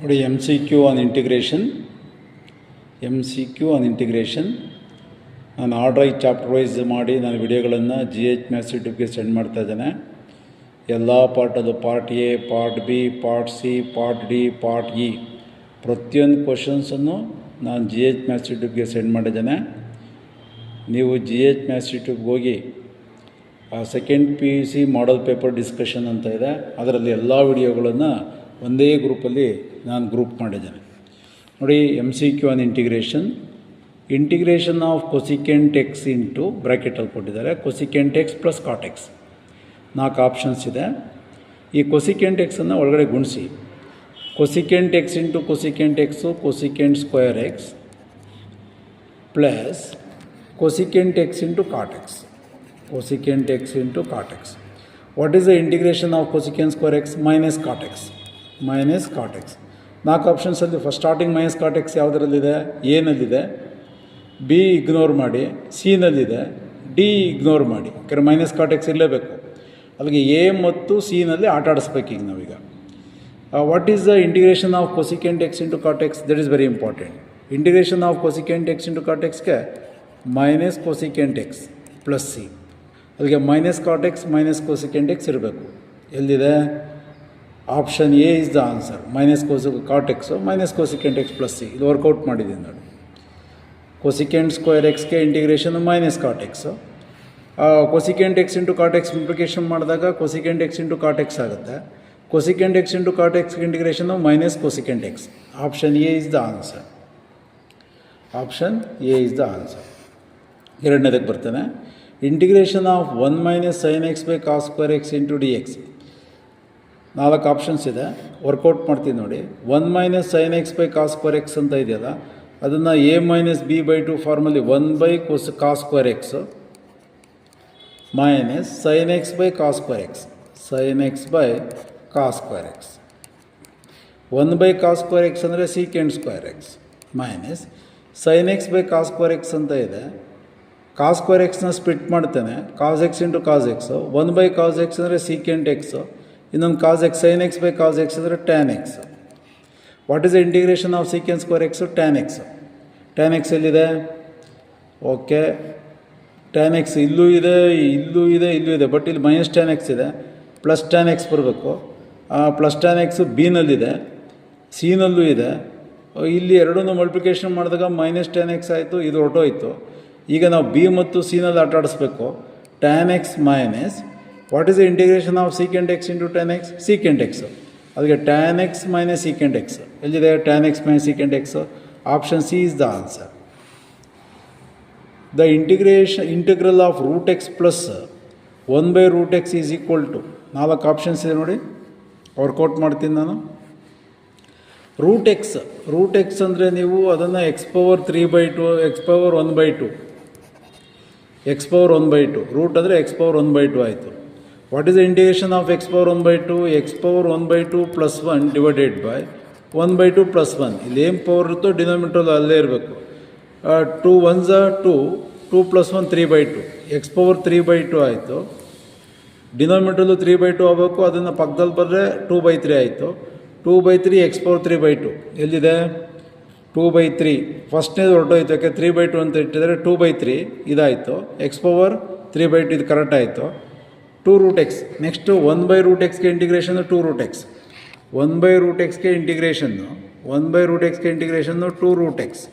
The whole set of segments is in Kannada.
ನೋಡಿ MCQ ಆನ್ ಇಂಟಿಗ್ರೇಷನ್ ನಾನು ಆರ್ಡ್ರೈಸ್ ಚಾಪ್ಟರ್ ವೈಸ್ ಮಾಡಿ ನಾನು ವಿಡಿಯೋಗಳನ್ನು GH ಮ್ಯಾಥ್ಸ್ ಯೂಟ್ಯೂಬ್ಗೆ ಸೆಂಡ್ ಮಾಡ್ತಾ ಇದ್ದೇನೆ. ಎಲ್ಲ ಪಾರ್ಟದು part A, part B, part C, part D, part E ಪ್ರತಿಯೊಂದು ಕ್ವಶನ್ಸನ್ನು ನಾನು GH ಮ್ಯಾಥ್ಸ್ ಯೂಟ್ಯೂಬ್ಗೆ ಸೆಂಡ್ ಮಾಡಿದ್ದೇನೆ. ನೀವು GH ಮ್ಯಾಥ್ಸ್ ಯೂಟ್ಯೂಬ್ಗೆ ಹೋಗಿ ಸೆಕೆಂಡ್ PUC ಮಾಡಲ್ ಪೇಪರ್ ಡಿಸ್ಕಷನ್ ಅಂತ ಇದೆ, ಅದರಲ್ಲಿ ಎಲ್ಲ ವಿಡಿಯೋಗಳನ್ನು ಒಂದೇ ಗ್ರೂಪಲ್ಲಿ ನಾನು ಗ್ರೂಪ್ ಮಾಡಿದ್ದೇನೆ. ನೋಡಿ MCQ on integration of cosecant x into ಬ್ರ್ಯಾಕೆಟಲ್ಲಿ ಕೊಟ್ಟಿದ್ದಾರೆ. Cosecant x plus cot x 4 options ಇದೆ. ಈ ಕೊಸಿಕೆಂಟ್ ಎಕ್ಸನ್ನು ಒಳಗಡೆ ಗುಣಿಸಿ. Cosecant x into cosecant x cosecant square x plus cosecant x into cot x. Cosecant x into cot x. What is the integration of cosecant square x? Minus cot x. 4 ಆಪ್ಷನ್ಸಲ್ಲಿ first starting minus cot x ಯಾವುದರಲ್ಲಿದೆ? ಎನಲ್ಲಿದೆ, ಬಿ ಇಗ್ನೋರ್ ಮಾಡಿ, ಸಿನಲ್ಲಿದೆ, ಡಿ ಇಗ್ನೋರ್ ಮಾಡಿ. ಯಾಕಂದರೆ ಮೈನಸ್ ಕಾಟ್ ಎಕ್ಸ್ ಇರಲೇಬೇಕು. ಅಲ್ಲಿಗೆ ಎ ಮತ್ತು ಸಿನಲ್ಲಿ ಆಟ ಆಡಿಸ್ಬೇಕು. ಈಗ ನಾವೀಗ what is the integration of cosecant x into cot x? That is very important. Integration of cosecant x into cot ಎಕ್ಸ್ಗೆ minus cosecant x plus C. ಅಲ್ಲಿಗೆ minus cot x minus cosecant x ಇರಬೇಕು. ಎಲ್ಲಿದೆ? Option A is the answer. Minus cot x minus cosecant x plus C. ಇದು ವರ್ಕೌಟ್ ಮಾಡಿದ್ದೀನಿ ನೋಡಿ. ಕೊಸಿಕೆಂಟ್ ಸ್ಕ್ವೇರ್ ಎಕ್ಸ್ಗೆ integration minus cot x. Cosecant x into cot x implication ಮಾಡಿದಾಗ cosecant x into cot x ಆಗುತ್ತೆ. ಕೊಸಿಕೆಂಟ್ ಎಕ್ಸ್ ಇಂಟು ಕಾಟ್ ಎಕ್ಸ್ಗೆ integration minus cosecant x. Option A is the answer. Option A is the answer. ಎರಡನೇದಕ್ಕೆ ಬರ್ತಾನೆ. Integration of 1 minus sine x by cos square x into D x. 4 options ಇದೆ, ವರ್ಕೌಟ್ ಮಾಡ್ತೀನಿ ನೋಡಿ. 1 minus sine x by cos square x ಅಂತ ಇದೆಯಲ್ಲ, ಅದನ್ನು ಎ ಮೈನಸ್ ಬಿ ಬೈ 2 ಫಾರ್ಮಲ್ಲಿ 1 by cos square x minus sine x by cos square x. Sine x by cos square x. 1 by cos square x ಅಂದರೆ secant square x minus sine x by cos square x ಅಂತ ಇದೆ. ಕಾಸ್ ಸ್ಕ್ವೇರ್ ಎಕ್ಸ್ನ ಸ್ಪ್ಲಿಟ್ ಮಾಡ್ತೇನೆ. Cos x into cos x. 1 by cos x ಅಂದರೆ ಸೀಕೆಂಟ್ ಎಕ್ಸು. ಇನ್ನೊಂದು cos x. Sine x by cos x ಅಂದರೆ tan x. What is the integration of secant square x? Tan X. Tan X ಎಲ್ಲಿದೆ? ಓಕೆ, ಟ್ಯಾನ್ ಎಕ್ಸ್ ಇಲ್ಲೂ ಇದೆ, ಇಲ್ಲೂ ಇದೆ, ಇಲ್ಲೂ ಇದೆ. ಬಟ್ ಇಲ್ಲಿ ಮೈನಸ್ ಟ್ಯಾನ್ ಎಕ್ಸ್ ಇದೆ. ಪ್ಲಸ್ ಟ್ಯಾನ್ ಎಕ್ಸ್ ಬರಬೇಕು. ಪ್ಲಸ್ ಟ್ಯಾನ್ ಎಕ್ಸು ಬಿನಲ್ಲಿದೆ, ಸಿನಲ್ಲೂ ಇದೆ. ಇಲ್ಲಿ ಎರಡನ್ನೂ ಮಲ್ಟಿಪ್ಲಿಕೇಶನ್ ಮಾಡಿದಾಗ ಮೈನಸ್ ಟ್ಯಾನ್ ಎಕ್ಸ್ ಆಯಿತು, ಇದು ಹೊರಟೋಯ್ತು. ಈಗ ನಾವು ಬಿ ಮತ್ತು ಸಿನಲ್ಲಿ ಆಟ ಆಡಿಸ್ಬೇಕು. Tan x minus what is the integration of secant x into tan x? Secant x. ಅದಕ್ಕೆ tan x minus secant x. ಎಲ್ಲಿದೆ? Tan x minus secant x. Option C is the answer. The integral of root x plus 1 by root x is equal to. 4 options ಇದೆ ನೋಡಿ, ವರ್ಕೌಟ್ ಮಾಡ್ತೀನಿ ನಾನು. ರೂಟ್ ಎಕ್ಸ್ ಅಂದರೆ ನೀವು ಅದನ್ನು x power 3/2, x power 1/2, x power 1/2. Root ಅಂದರೆ ಎಕ್ಸ್ ಪವರ್ 1/2 ಆಯಿತು. What is the integration of x power 1/2? X power 1/2 plus 1 divided by 1/2 plus 1. ಇಲ್ಲಿ ಏನು ಪವರ್ ಇರುತ್ತೋ ಡಿನಾಮಿನೇಟರ್ ಅಲ್ಲೇ ಇರಬೇಕು. 2 1s 2, 2 ಪ್ಲಸ್ 1 3/2. ಎಕ್ಸ್ ಪವರ್ 3/2 ಆಯಿತು. ಡಿನಾಮಿನೇಟರ್ಲು 3/2 ಆಗಬೇಕು. ಅದನ್ನು ಪಕ್ಕದಲ್ಲಿ ಬರೆದ್ರೆ 2/3 ಆಯಿತು. 2/3 ಎಕ್ಸ್ ಪವರ್ 3/2 ಎಲ್ಲಿದೆ? 2/3. ಫಸ್ಟ್ನೇದು ಹೊರಟೋಯ್ತು, ಯಾಕೆ 3/2 ಅಂತ ಇಟ್ಟಿದ್ದಾರೆ. 2/3 ಇದಾಯಿತು. ಎಕ್ಸ್ ಪವರ್ 3/2 ಇದು ಕರೆಕ್ಟ್ ಆಯಿತು. 2 root x. Next 1 by root x integration 2 root x. 1 by root x integration 2 root x.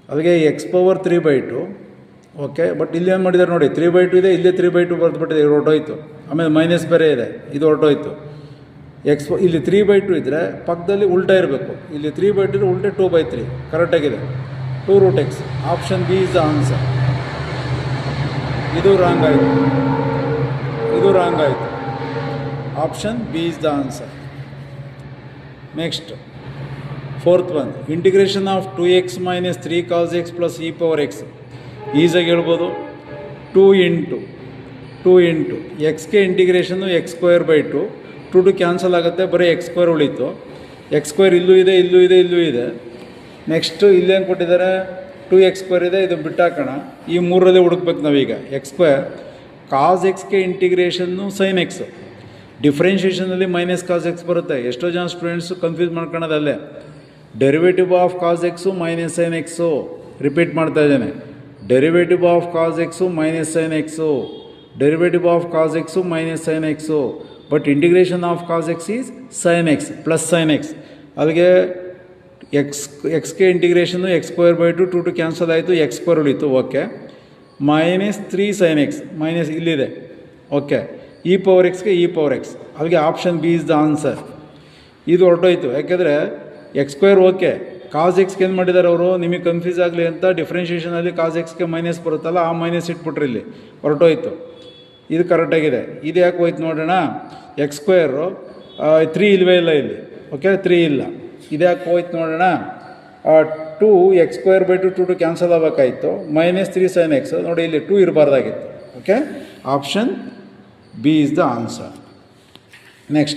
ಅಲ್ಲಿಗೆ ಎಕ್ಸ್ ಪವರ್ 3/2. ಓಕೆ, ಬಟ್ ಇಲ್ಲಿ ಏನು ಮಾಡಿದ್ದಾರೆ ನೋಡಿ, 3/2 ಇದೆ, ಇಲ್ಲೇ 3/2 ಬರೆದುಬಿಟ್ಟಿದೆ, ಇದು ಹೊರಟೋಯ್ತು. ಆಮೇಲೆ ಮೈನಸ್ ಬೇರೆ ಇದೆ, ಇದು ಹೊರಟೋಯ್ತು. ಇಲ್ಲಿ 3/2 ಇದ್ದರೆ ಪಕ್ಕದಲ್ಲಿ ಉಲ್ಟಾ ಇರಬೇಕು. ಇಲ್ಲಿ 3/2 ಇದ್ರೆ ಉಲ್ಟೆ 2/3 ಕರೆಕ್ಟಾಗಿದೆ. 2 root x. Option B is the answer. ಇದು ರಾಂಗ್ ಆಯಿತು. Option B is the answer. Next 4th one. Integration of 2x minus 3 cos x plus E power x. ಈಸಾಗಿ ಹೇಳ್ಬೋದು. 2 ಇಂಟು ಎಕ್ಸ್ಗೆ integration x square by 2. 2 cancel ಆಗುತ್ತೆ, ಬರೀ ಎಕ್ಸ್ ಸ್ಕ್ವೇರ್ ಉಳೀತು. ಎಕ್ಸ್ ಸ್ಕ್ವೇರ್ ಇಲ್ಲೂ ಇದೆ, ಇಲ್ಲೂ ಇದೆ, ಇಲ್ಲೂ ಇದೆ. ನೆಕ್ಸ್ಟು ಇಲ್ಲೇನು ಕೊಟ್ಟಿದ್ದಾರೆ? 2x² ಇದೆ, ಇದು ಬಿಟ್ಟಾಕೋಣ. ಈ 3ರಲ್ಲಿ ಹುಡುಕ್ಬೇಕು ನಾವೀಗ. ಎಕ್ಸ್ ಸ್ಕ್ವೇರ್ ಕಾಸ್ ಎಕ್ಸ್ಗೆ ಇಂಟಿಗ್ರೇಷನ್ನು ಸೈನ್ ಎಕ್ಸು. ಡಿಫ್ರೆನ್ಷಿಯೇಷನಲ್ಲಿ ಮೈನಸ್ ಕಾಸ್ ಎಕ್ಸ್ ಬರುತ್ತೆ. ಎಷ್ಟೋ ಜನ ಸ್ಟೂಡೆಂಟ್ಸು ಕನ್ಫ್ಯೂಸ್ ಮಾಡ್ಕೊಳ್ಳೋದಲ್ಲೇ. Derivative of cos x minus sine x. Repeat ಮಾಡ್ತಾ ಇದ್ದೇನೆ, derivative of cos x minus sine x, derivative of cos x minus sine x. But integration of cos x is sine x plus sine x. ಅಲ್ಲಿಗೆ ಎಕ್ಸ್ಗೆ ಇಂಟಿಗ್ರೇಷನು x²/2 2 ಕ್ಯಾನ್ಸಲ್ ಆಯಿತು, x² ಉಳಿತು. ಓಕೆ, -3 sin x ಮೈನಸ್ ಇಲ್ಲಿದೆ. ಓಕೆ, e ಪವರ್ ಎಕ್ಸ್ಗೆ e ಪವರ್ ಎಕ್ಸ್. ಅಲ್ಲಿಗೆ option B is the answer. ಇದು ಹೊರಟೋಯ್ತು. ಯಾಕೆಂದರೆ x² ಓಕೆ, ಕಾಸ್ ಎಕ್ಸ್ಗೆ ಏನು ಮಾಡಿದ್ದಾರೆ ಅವರು, ನಿಮಗೆ ಕನ್ಫ್ಯೂಸ್ ಆಗಲಿ ಅಂತ ಡಿಫ್ರೆನ್ಷಿಯೇಷನಲ್ಲಿ ಕಾಸ್ ಎಕ್ಸ್ಗೆ ಮೈನಸ್ ಬರುತ್ತಲ್ಲ, ಆ ಮೈನಸ್ ಇಟ್ಬಿಟ್ರಿ ಇಲ್ಲಿ, ಹೊರಟೋಯ್ತು. ಇದು ಕರೆಕ್ಟಾಗಿದೆ. ಇದು ಯಾಕೆ ಹೋಯ್ತು ನೋಡೋಣ. x² 3 ಇಲ್ಲವೇ ಇಲ್ಲ ಇಲ್ಲಿ. ಓಕೆ, 3 ಇಲ್ಲ. ಇದು ಯಾಕೆ ಹೋಯ್ತು ನೋಡೋಣ. 2 x²/2 2 ಕ್ಯಾನ್ಸಲ್ ಆಗಬೇಕಾಯಿತು, -3 sin x. ನೋಡಿ ಇಲ್ಲಿ 2 ಇರಬಾರ್ದಾಗಿತ್ತು. Okay, option B is the answer. Next